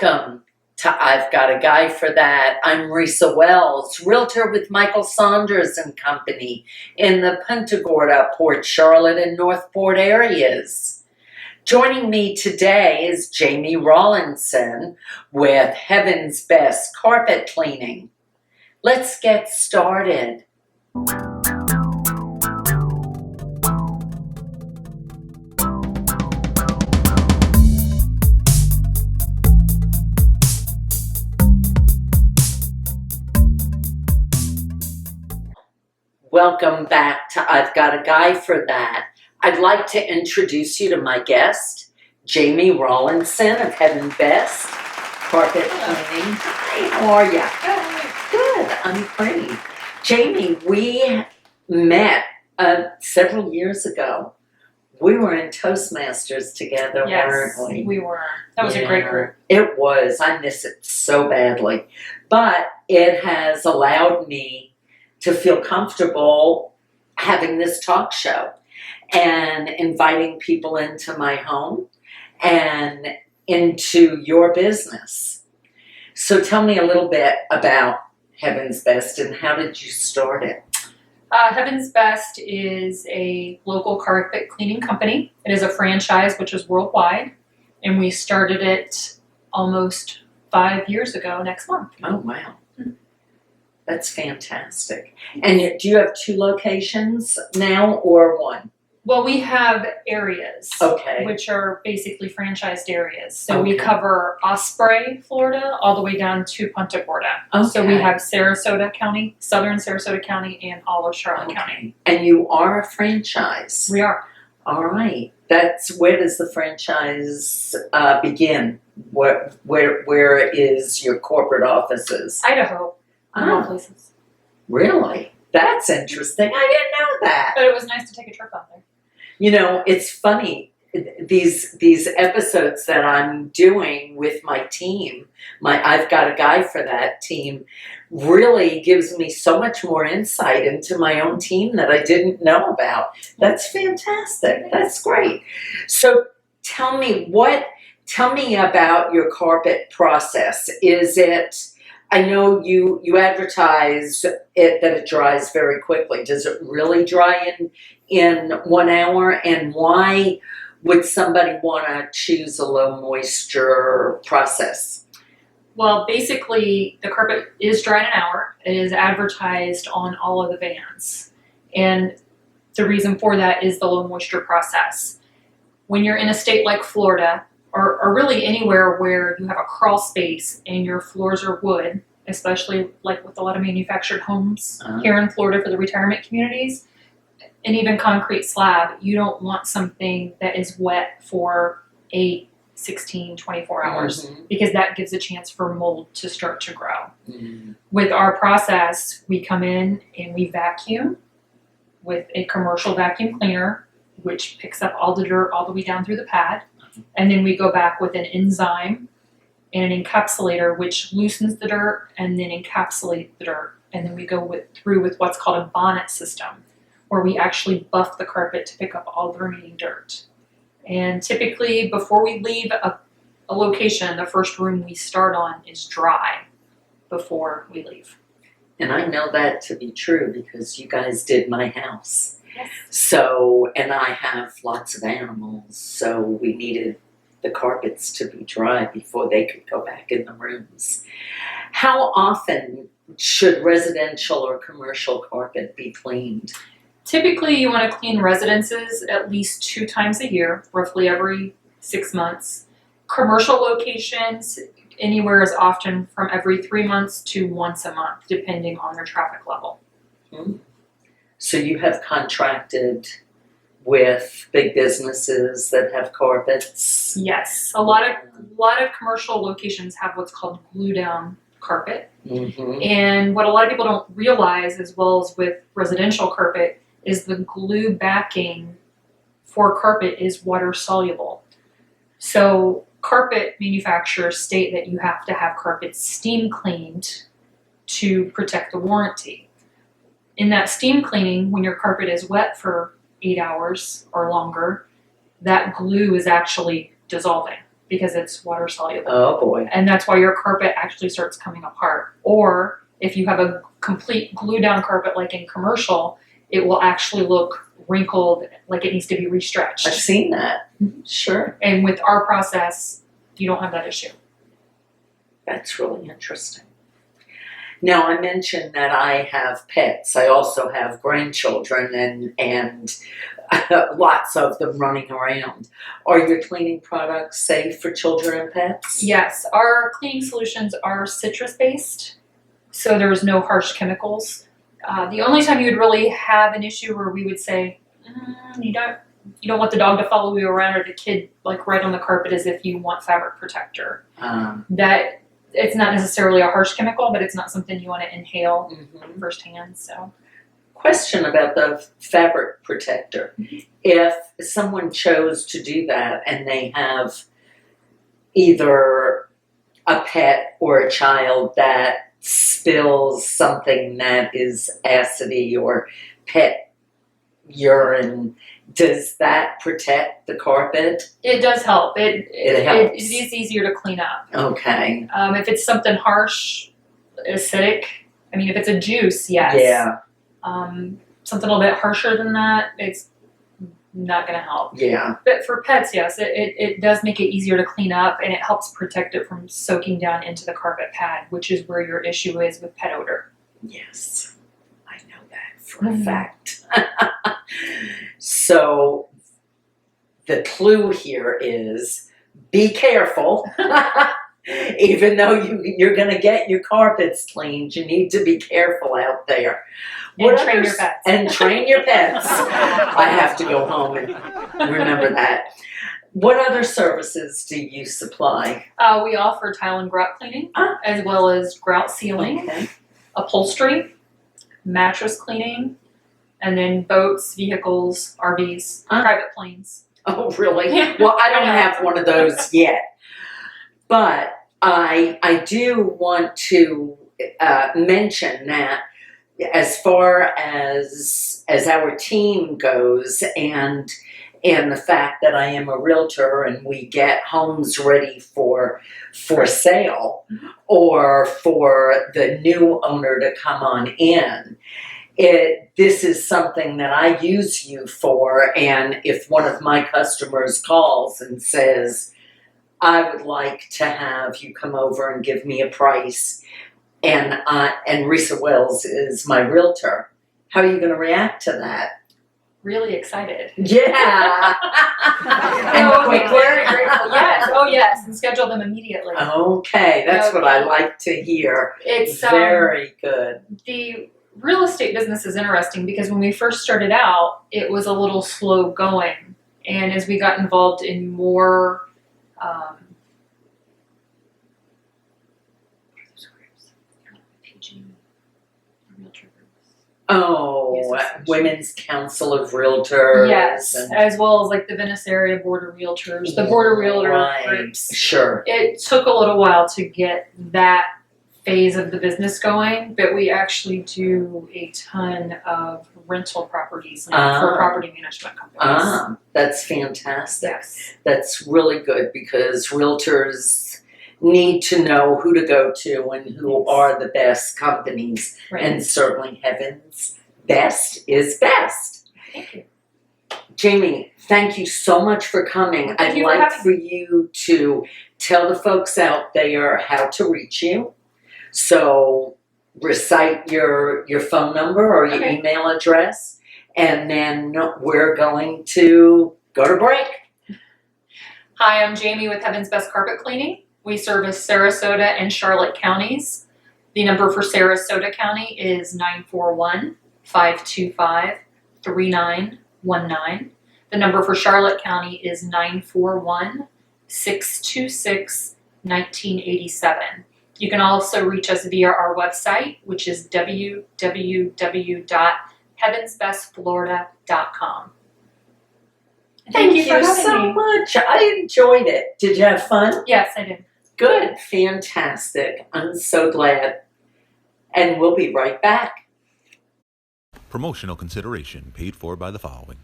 Welcome to I've Got a Guy for That. I'm Risa Wells, Realtor with Michael Saunders Company in the Punta Gorda, Port Charlotte, and Northport areas. Joining me today is Jamie Rawlinson with Heaven's Best Carpet Cleaning. Let's get started. Welcome back to I've Got a Guy for That. I'd like to introduce you to my guest, Jamie Rawlinson of Heaven's Best Carpet Cleaning. Hi, how are you? Good, I'm great. Jamie, we met several years ago. We were in Toastmasters together, weren't we? Yes, we were. That was a great group. It was. I miss it so badly. But it has allowed me to feel comfortable having this talk show and inviting people into my home and into your business. So tell me a little bit about Heaven's Best and how did you start it? Heaven's Best is a local carpet cleaning company. It is a franchise which is worldwide, and we started it almost 5 years ago next month. Oh, wow. That's fantastic. And do you have 2 locations now or 1? Well, we have areas, Okay. which are basically franchised areas. So Okay. we cover Osprey, Florida, all the way down to Punta Gorda. Okay. So we have Sarasota County, Southern Sarasota County, and all of Charlotte County. And you are a franchise. We are. All right. Where does the franchise begin? Where is your corporate offices? Idaho. All places. Really? That's interesting. I didn't know that. But it was nice to take a trip out there. You know, it's funny. These episodes that I'm doing with my team, I've Got a Guy for That team, really gives me so much more insight into my own team that I didn't know about. That's fantastic. That's great. So tell me about your carpet process. Is it, I know you advertise it that it dries very quickly. Does it really dry in 1 hour? And why would somebody want to choose a low moisture process? Well, basically, the carpet is dry in an hour. It is advertised on all of the vans. And the reason for that is the low moisture process. When you're in a state like Florida, or really anywhere where you have a crawl space and your floors are wood, especially like with a lot of manufactured homes here in Florida for the retirement communities, and even concrete slab, you don't want something that is wet for 8, 16, 24 hours because that gives a chance for mold to start to grow. With our process, we come in and we vacuum with a commercial vacuum cleaner, which picks up all the dirt all the way down through the pad. And then we go back with an enzyme and an encapsulator, which loosens the dirt and then encapsulates the dirt. And then we go through with what's called a bonnet system, where we actually buff the carpet to pick up all the remaining dirt. And typically, before we leave a location, the first room we start on is dry before we leave. And I know that to be true because you guys did my house. Yes. So, and I have lots of animals, so we needed the carpets to be dry before they could go back in the rooms. How often should residential or commercial carpet be cleaned? Typically, you want to clean residences at least 2 times a year, roughly every 6 months. Commercial locations, anywhere as often from every 3 months to once a month, depending on their traffic level. So you have contracted with big businesses that have carpets? Yes, a lot of commercial locations have what's called glue down carpet. And what a lot of people don't realize, as well as with residential carpet, is the glue backing for carpet is water soluble. So carpet manufacturers state that you have to have carpet steam cleaned to protect the warranty. In that steam cleaning, when your carpet is wet for 8 hours or longer, that glue is actually dissolving because it's water soluble. Oh boy. And that's why your carpet actually starts coming apart. Or if you have a complete glue down carpet like in commercial, it will actually look wrinkled, like it needs to be restretched. I've seen that. Mm-hmm. Sure. And with our process, you don't have that issue. That's really interesting. Now, I mentioned that I have pets. I also have grandchildren and lots of them running around. Are your cleaning products safe for children and pets? Yes, our cleaning solutions are citrus-based, so there's no harsh chemicals. The only time you would really have an issue where we would say, you don't want the dog to follow you around or the kid like right on the carpet is if you want fabric protector. That it's not necessarily a harsh chemical, but it's not something you want to inhale firsthand. So, question about the fabric protector. If someone chose to do that and they have either a pet or a child that spills something that is acidy or pet urine, does that protect the carpet? it does help. It helps. It is easier to clean up. Okay. If it's something harsh, acidic, I mean, if it's a juice, yes. Yeah. Something a little bit harsher than that, it's not going to help. Yeah. But for pets, yes, it does make it easier to clean up, and it helps protect it from soaking down into the carpet pad, which is where your issue is with pet odor. Yes. I know that for a fact. So the clue here is be careful. Even though you're going to get your carpets cleaned, you need to be careful out there. And train your pets. And train your pets. I have to go home and remember that. What other services do you supply? We offer tile and grout cleaning, as well as grout sealing, upholstery, mattress cleaning, and then boats, vehicles, RVs, private planes. Oh, really? Well, I don't have one of those yet. But I do want to mention that as far as our team goes, and the fact that I am a realtor and we get homes ready for sale or for the new owner to come on in, this is something that I use you for. And if one of my customers calls and says, I would like to have you come over and give me a price, and Risa Wells is my realtor, how are you going to react to that? Really excited. Yeah. And very grateful. Yes. Oh, yes. And schedule them immediately. Okay, that's what I like to hear. It's very good. The real estate business is interesting because when we first started out, it was a little slow going, and as we got involved in more Women's Council of Realtors. Yes, as well as like the Venice Area Board of Realtors, the Board of Realtor groups. Sure. It took a little while to get that phase of the business going, but we actually do a ton of rental properties for property management companies. That's fantastic. Yes. That's really good because realtors need to know who to go to and who are the best companies. Right. And certainly Heaven's best is best. Thank you. Jamie, thank you so much for coming. Thank you I'd like having for you to tell the folks out there how to reach you. So recite your phone number or your email address, and then we're going to go to break. Hi, I'm Jamie with Heaven's Best Carpet Cleaning. We service Sarasota and Charlotte counties. The number for Sarasota County is 941-525-3919. The number for Charlotte County is 941-626-1987. You can also reach us via our website, which is www.heavensbestflorida.com. Thank you so much. I enjoyed it. Did you have fun? Yes, I did. Good. Fantastic. I'm so glad. And we'll be right back. Promotional consideration paid for by the following.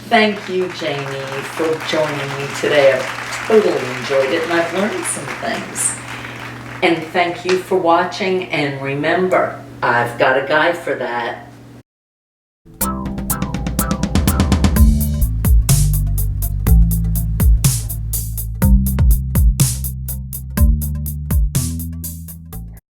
Thank you, Jamie, for joining me today. totally enjoyed it and I've learned some things. And thank you for watching, and remember, I've got a guy for that.